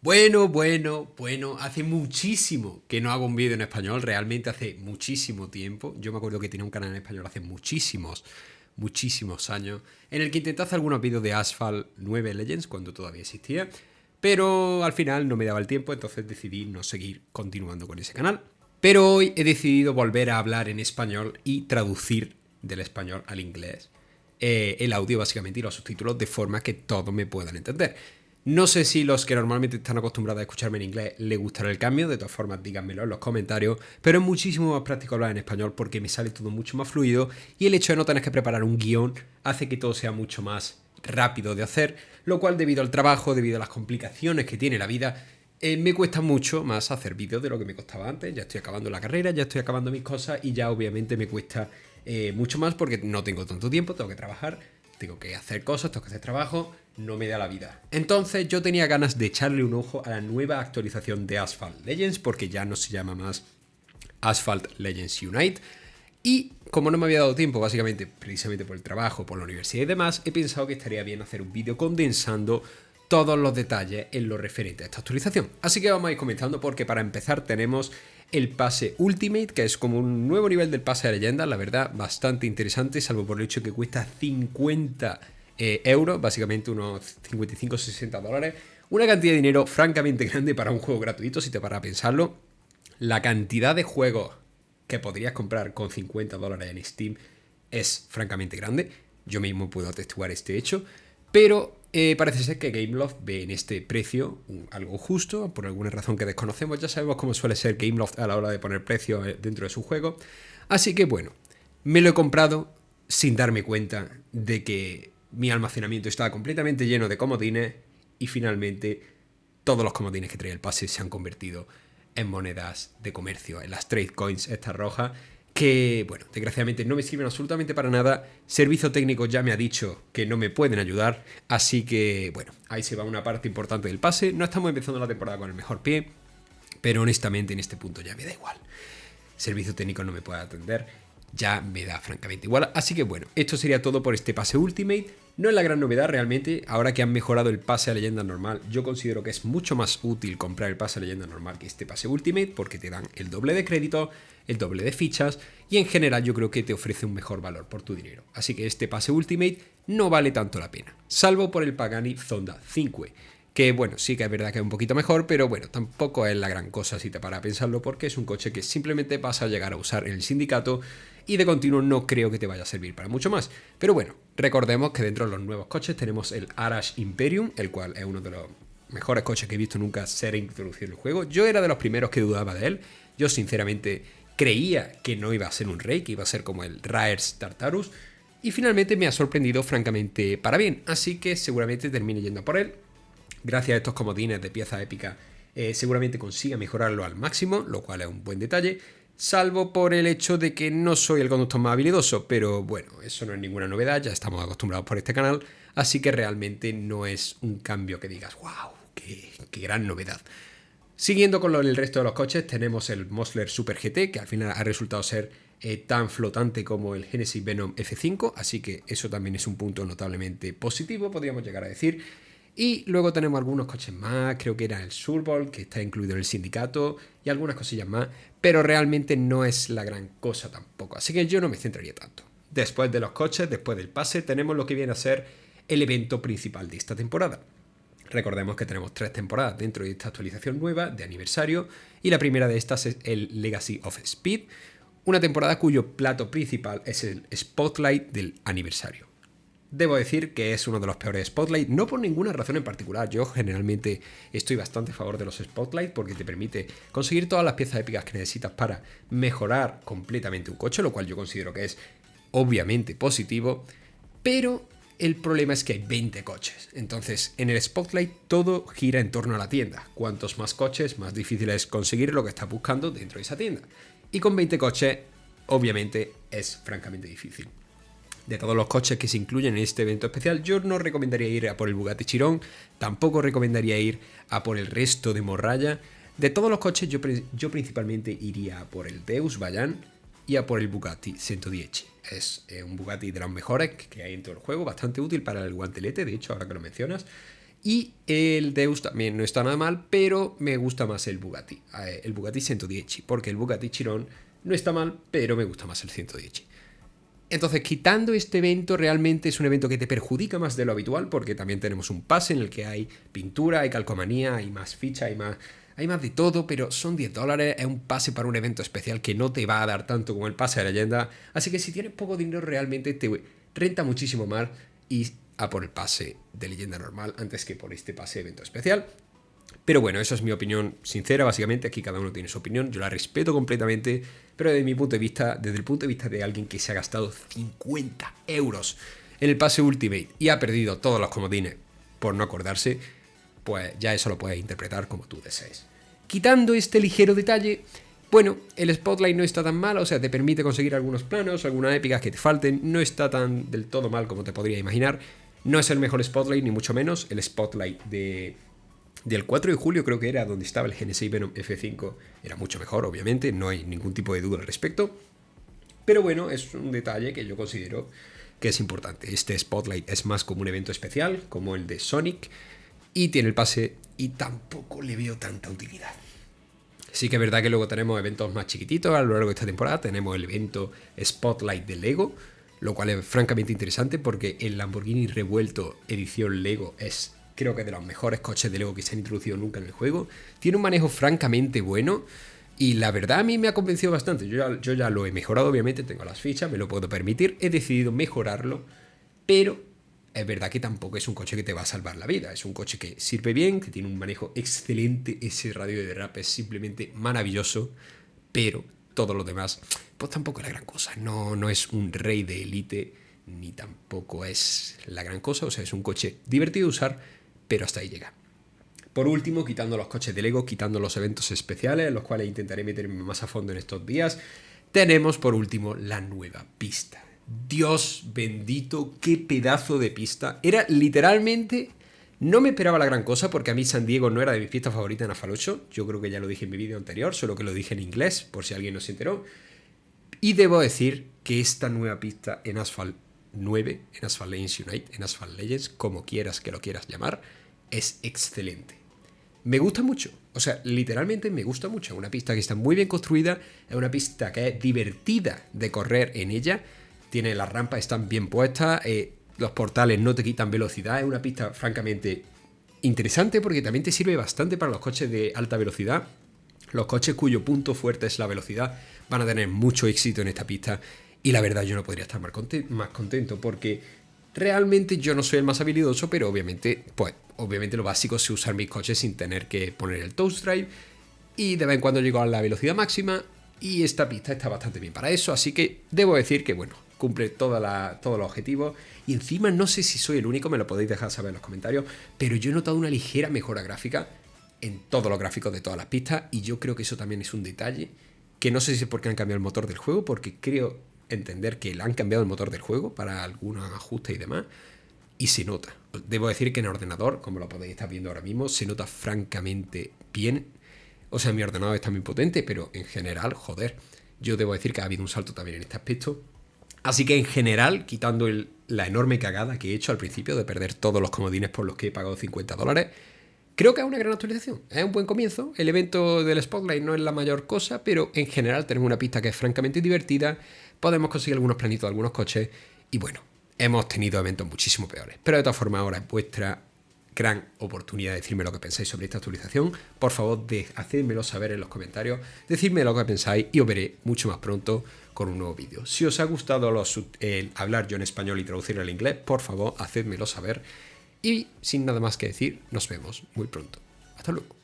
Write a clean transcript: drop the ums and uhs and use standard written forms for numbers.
Bueno, hace muchísimo que no hago un vídeo en español, realmente hace muchísimo tiempo. Yo me acuerdo que tenía un canal en español hace muchísimos años, en el que intenté hacer algunos vídeos de Asphalt 9 Legends cuando todavía existía, pero al final no me daba el tiempo, entonces decidí no seguir continuando con ese canal. Pero hoy he decidido volver a hablar en español y traducir del español al inglés el audio básicamente y los subtítulos de forma que todos me puedan entender. No sé si los que normalmente están acostumbrados a escucharme en inglés les gustará el cambio, de todas formas díganmelo en los comentarios, pero es muchísimo más práctico hablar en español porque me sale todo mucho más fluido y el hecho de no tener que preparar un guión hace que todo sea mucho más rápido de hacer, lo cual debido al trabajo, debido a las complicaciones que tiene la vida, me cuesta mucho más hacer vídeos de lo que me costaba antes. Ya estoy acabando la carrera, ya estoy acabando mis cosas y ya obviamente me cuesta mucho más porque no tengo tanto tiempo, tengo que trabajar, tengo que hacer cosas, tengo que hacer trabajo, no me da la vida. Entonces yo tenía ganas de echarle un ojo a la nueva actualización de Asphalt Legends porque ya no se llama más Asphalt Legends Unite. Y como no me había dado tiempo, básicamente, precisamente por el trabajo, por la universidad y demás, he pensado que estaría bien hacer un vídeo condensando todos los detalles en lo referente a esta actualización. Así que vamos a ir comentando porque para empezar tenemos el pase Ultimate, que es como un nuevo nivel del pase de leyendas, la verdad, bastante interesante, salvo por el hecho que cuesta 50 euros, básicamente unos 55-60 dólares. Una cantidad de dinero francamente grande para un juego gratuito, si te paras a pensarlo. La cantidad de juegos que podrías comprar con 50 dólares en Steam es francamente grande. Yo mismo puedo atestiguar este hecho. Pero parece ser que Gameloft ve en este precio algo justo, por alguna razón que desconocemos. Ya sabemos cómo suele ser Gameloft a la hora de poner precio dentro de su juego. Así que bueno, me lo he comprado sin darme cuenta de que mi almacenamiento estaba completamente lleno de comodines y finalmente todos los comodines que trae el pase se han convertido en monedas de comercio, en las trade coins estas rojas, que, bueno, desgraciadamente no me sirven absolutamente para nada. Servicio técnico ya me ha dicho que no me pueden ayudar, así que, bueno, ahí se va una parte importante del pase. No estamos empezando la temporada con el mejor pie, pero honestamente en este punto ya me da igual. Servicio técnico no me puede atender, ya me da francamente igual. Así que bueno, esto sería todo por este pase Ultimate. No es la gran novedad realmente, ahora que han mejorado el pase a leyenda normal, yo considero que es mucho más útil comprar el pase a leyenda normal que este pase Ultimate, porque te dan el doble de crédito, el doble de fichas, y en general yo creo que te ofrece un mejor valor por tu dinero. Así que este pase Ultimate no vale tanto la pena, salvo por el Pagani Zonda 5, que bueno, sí que es verdad que es un poquito mejor, pero bueno, tampoco es la gran cosa si te paras a pensarlo, porque es un coche que simplemente vas a llegar a usar en el sindicato y de continuo no creo que te vaya a servir para mucho más. Pero bueno, recordemos que dentro de los nuevos coches tenemos el Arash Imperium, el cual es uno de los mejores coches que he visto nunca ser introducido en el juego. Yo era de los primeros que dudaba de él, yo sinceramente creía que no iba a ser un rey, que iba a ser como el Raers Tartarus, y finalmente me ha sorprendido francamente para bien, así que seguramente termine yendo por él. Gracias a estos comodines de pieza épica seguramente consiga mejorarlo al máximo, lo cual es un buen detalle, salvo por el hecho de que no soy el conductor más habilidoso, pero bueno, eso no es ninguna novedad, ya estamos acostumbrados por este canal, así que realmente no es un cambio que digas, wow, qué gran novedad. Siguiendo con el resto de los coches, tenemos el Mosler Super GT, que al final ha resultado ser tan flotante como el Genesis Venom F5, así que eso también es un punto notablemente positivo, podríamos llegar a decir. Y luego tenemos algunos coches más, creo que era el Surbol, que está incluido en el sindicato, y algunas cosillas más, pero realmente no es la gran cosa tampoco, así que yo no me centraría tanto. Después de los coches, después del pase, tenemos lo que viene a ser el evento principal de esta temporada. Recordemos que tenemos 3 temporadas dentro de esta actualización nueva de aniversario, y la primera de estas es el Legacy of Speed, una temporada cuyo plato principal es el Spotlight del aniversario. Debo decir que es uno de los peores Spotlight, no por ninguna razón en particular. Yo generalmente estoy bastante a favor de los Spotlight porque te permite conseguir todas las piezas épicas que necesitas para mejorar completamente un coche, lo cual yo considero que es obviamente positivo, pero el problema es que hay 20 coches. Entonces, en el Spotlight todo gira en torno a la tienda. Cuantos más coches, más difícil es conseguir lo que estás buscando dentro de esa tienda. Y con 20 coches, obviamente, es francamente difícil. De todos los coches que se incluyen en este evento especial, yo no recomendaría ir a por el Bugatti Chiron, tampoco recomendaría ir a por el resto de morralla. De todos los coches, yo principalmente iría a por el Deus Vayan y a por el Bugatti 110. Es un Bugatti de los mejores que hay en todo el juego, bastante útil para el guantelete, de hecho, ahora que lo mencionas. Y el Deus también no está nada mal, pero me gusta más el Bugatti 110, porque el Bugatti Chiron no está mal, pero me gusta más el 110. Entonces, quitando este evento, realmente es un evento que te perjudica más de lo habitual, porque también tenemos un pase en el que hay pintura, hay calcomanía, hay más ficha, hay más de todo, pero son $10, es un pase para un evento especial que no te va a dar tanto como el pase de leyenda, así que si tienes poco dinero realmente te renta muchísimo más y a por el pase de leyenda normal antes que por este pase de evento especial. Pero bueno, esa es mi opinión sincera, básicamente aquí cada uno tiene su opinión, yo la respeto completamente, pero desde mi punto de vista, desde el punto de vista de alguien que se ha gastado 50 euros en el pase Ultimate y ha perdido todos los comodines por no acordarse, pues ya eso lo puedes interpretar como tú desees. Quitando este ligero detalle, bueno, el Spotlight no está tan mal, o sea, te permite conseguir algunos planos, algunas épicas que te falten, no está tan del todo mal como te podría imaginar. No es el mejor Spotlight, ni mucho menos. El Spotlight del 4 de julio creo que era donde estaba el Genesei Venom F5, era mucho mejor, obviamente, no hay ningún tipo de duda al respecto. Pero bueno, es un detalle que yo considero que es importante. Este Spotlight es más como un evento especial, como el de Sonic, y tiene el pase y tampoco le veo tanta utilidad. Sí que es verdad que luego tenemos eventos más chiquititos a lo largo de esta temporada. Tenemos el evento Spotlight de Lego, lo cual es francamente interesante porque el Lamborghini Revuelto edición Lego es, creo que, de los mejores coches de Lego que se han introducido nunca en el juego. Tiene un manejo francamente bueno y la verdad a mí me ha convencido bastante. Yo ya lo he mejorado, obviamente, tengo las fichas, me lo puedo permitir, he decidido mejorarlo, pero es verdad que tampoco es un coche que te va a salvar la vida. Es un coche que sirve bien, que tiene un manejo excelente. Ese radio de derrape es simplemente maravilloso. Pero todo lo demás, pues tampoco es la gran cosa. No es un rey de élite, ni tampoco es la gran cosa. O sea, es un coche divertido de usar, pero hasta ahí llega. Por último, quitando los coches de Lego, quitando los eventos especiales, en los cuales intentaré meterme más a fondo en estos días, tenemos por último la nueva pista. Dios bendito, qué pedazo de pista. Era literalmente... No me esperaba la gran cosa porque a mí San Diego no era de mis pistas favoritas en Asphalt 8. Yo creo que ya lo dije en mi vídeo anterior, solo que lo dije en inglés, por si alguien no se enteró. Y debo decir que esta nueva pista en Asphalt 9, en Asphalt Legends Unite, en Asphalt Legends, como quieras que lo quieras llamar, es excelente. Me gusta mucho, o sea, literalmente me gusta mucho. Es una pista que está muy bien construida, es una pista que es divertida de correr en ella. Tiene las rampas, están bien puestas, los portales no te quitan velocidad. Es una pista francamente interesante porque también te sirve bastante para los coches de alta velocidad. Los coches cuyo punto fuerte es la velocidad van a tener mucho éxito en esta pista. Y la verdad yo no podría estar más contento porque realmente yo no soy el más habilidoso, pero obviamente lo básico es usar mis coches sin tener que poner el Toast Drive. Y de vez en cuando llego a la velocidad máxima. Y esta pista está bastante bien para eso. Así que debo decir que, bueno, cumple todos los objetivos. Y encima no sé si soy el único, me lo podéis dejar saber en los comentarios, pero yo he notado una ligera mejora gráfica en todos los gráficos de todas las pistas. Y yo creo que eso también es un detalle. Que no sé si es porque han cambiado el motor del juego, porque creo entender que le han cambiado el motor del juego para algunos ajustes y demás. Y se nota. Debo decir que en ordenador, como lo podéis estar viendo ahora mismo, se nota francamente bien. O sea, mi ordenador está muy potente, pero en general, joder, yo debo decir que ha habido un salto también en este aspecto. Así que en general, quitando la enorme cagada que he hecho al principio de perder todos los comodines por los que he pagado $50, creo que es una gran actualización. Es un buen comienzo. El evento del Spotlight no es la mayor cosa, pero en general tenemos una pista que es francamente divertida. Podemos conseguir algunos planitos de algunos coches. Y bueno, hemos tenido eventos muchísimo peores. Pero de todas formas, ahora es vuestra gran oportunidad de decirme lo que pensáis sobre esta actualización. Por favor, hacedmelo saber en los comentarios, decidme lo que pensáis y os veré mucho más pronto con un nuevo vídeo. Si os ha gustado hablar yo en español y traducirlo al inglés, por favor, hacedmelo saber. Y sin nada más que decir, nos vemos muy pronto. Hasta luego.